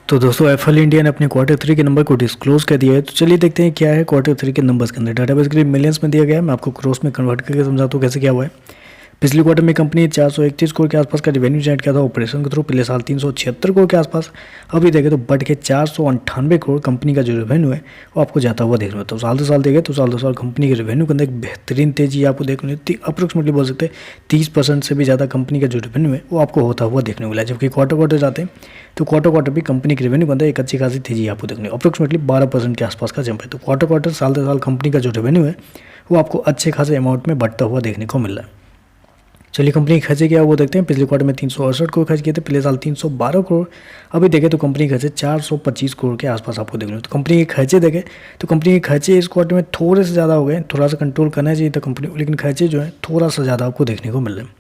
तो दोस्तों FL India ने अपने क्वार्टर 3 के नंबर को डिस्क्लोज कर दिया है। तो चलिए देखते हैं क्या है क्वार्टर 3 के नंबर्स के अंदर। डाटा बेसिकली मिलियंस में दिया गया है, मैं आपको क्रॉस में कन्वर्ट करके समझाता हूँ कैसे क्या हुआ है। पिछले क्वार्टर में कंपनी ने 431 करोड़ के आसपास का रेवेन्यू जनरेट किया था ऑपरेशन के थ्रू, पिछले साल 376 करोड़ के आसपास। अभी देखें तो बढ़ के 498 करोड़ कंपनी का जो रेवेन्यू है वो आपको जाता हुआ देखने में। तो साल 2 साल देखें तो साल 2 साल कंपनी के रेवेन्यू के अंदर एक बेहतरीन तेजी आपको देखने मिलती है। अप्रोक्सीमेटली बोल सकते हैं 30% से भी ज़्यादा कंपनी का जो रेवेन्यू है वो आपको होता हुआ देखने को मिला है। जबकि क्वार्टर जाते हैं तो क्वार्टर भी कंपनी के रेवेन्यू के अंदर एक अच्छी खासी तेजी आपको देखने को अप्रोक्सीमेटली 12% के आसपास का जंप है। तो क्वार्टर साल 2 साल कंपनी का जो रेवेन्यू है वो आपको अच्छे खासे अमाउंट में बढ़ता हुआ देखने को मिल रहा है। चलिए कंपनी खर्चे क्या वो देखते हैं। पिछले क्वार्टर में 368 करोड़ खर्च किए थे, पिछले साल 312 करोड़। अभी देखें तो कंपनी खर्चे 425 करोड़ के आसपास आपको देखने। तो कंपनी के खर्चे देखें तो कंपनी के खर्चे इस क्वार्टर में थोड़े से ज़्यादा हो गए, थोड़ा सा कंट्रोल करना चाहिए था कंपनी को, लेकिन खर्चे जो है थोड़ा सा ज़्यादा आपको देखने को मिल रहे हैं।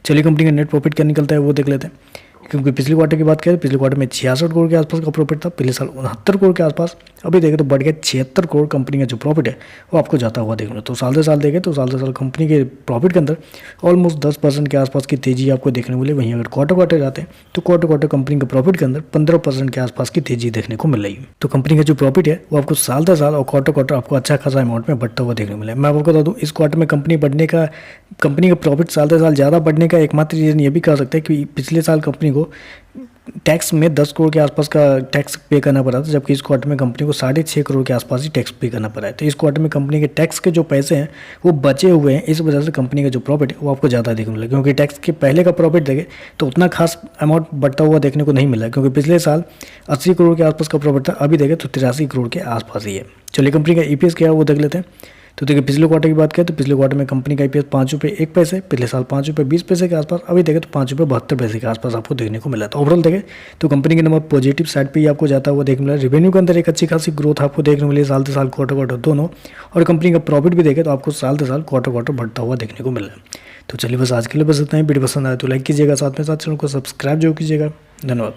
चलिए कंपनी का नेट प्रॉफिट क्या निकलता है वो देख लेते हैं। क्योंकि पिछले क्वार्टर की बात करें, पिछले क्वार्टर में 66 करोड़ के आसपास का प्रॉफिट था, पिछले साल 69 करोड़ के आसपास। अभी देखें तो बढ़ गया 76 करोड़ कंपनी का जो प्रॉफिट है वो आपको जाता हुआ देखने। तो साल 2 साल देखें तो साल 2 साल कंपनी के प्रॉफिट के अंदर ऑलमोस्ट 10% के आसपास की तेजी आपको देखने को मिली। वहीं अगर क्वार्टर जाते हैं तो क्वार्टर कंपनी के प्रॉफिट के अंदर 15% के आसपास की तेजी देखने को मिल रही है। तो कंपनी का जो प्रॉफिट है वो आपको साल 2 साल और क्वार्टर आपको अच्छा खासा अमाउंट में बढ़ता हुआ देखने को मिला। मैं आपको बता दूँ इस क्वार्टर में कंपनी का प्रॉफिट साल 2 साल ज़्यादा बढ़ने का एकमात्र रीज़न ये भी कह सकते हैं कि पिछले साल कंपनी को टैक्स में 10 करोड़ के आसपास का टैक्स पे करना पड़ा था, जबकि इस क्वार्टर में कंपनी को 6.5 करोड़ के आसपास ही टैक्स पे करना पड़ा है। तो इस क्वार्टर में कंपनी के टैक्स के जो पैसे हैं वो बचे हुए हैं, इस वजह से कंपनी का जो प्रॉफिट है वो आपको ज़्यादा देखने को मिला। क्योंकि टैक्स के पहले का प्रॉफिट देखे तो उतना खास अमाउंट बढ़ता हुआ देखने को नहीं मिला, क्योंकि पिछले साल 80 करोड़ के आसपास का प्रॉफिट था, अभी देखें तो 83 करोड़ के आसपास ही है। चलिए कंपनी का ईपीएस क्या है वो देख लेते हैं। तो देखिए पिछले क्वार्टर की बात करें तो पिछले क्वार्टर में कंपनी का ईपीएस 5 रुपये 1 पैसे, पिछले साल 5 रुपये 20 पैसे के आसपास। अभी देखें तो 5 रुपये 72 पैसे के आसपास आपको देखने को मिला। तो ओवरऑल देखें तो कंपनी के नंबर पॉजिटिव साइड पे ही आपको जाता हुआ देखने मिला। रेवेन्यू के अंदर एक अच्छी खासी ग्रोथ आपको देखने को मिली साल 2 साल क्वार्टर दोनों, और कंपनी का प्रॉफिट भी देखें तो आपको साल 2 साल क्वार्टर बढ़ता हुआ देखने को मिल रहा है। तो चलिए बस आज के लिए बस इतना ही। वीडियो पसंद आए तो लाइक कीजिएगा, साथ में साथ चैनल को सब्सक्राइब जरूर कीजिएगा। धन्यवाद।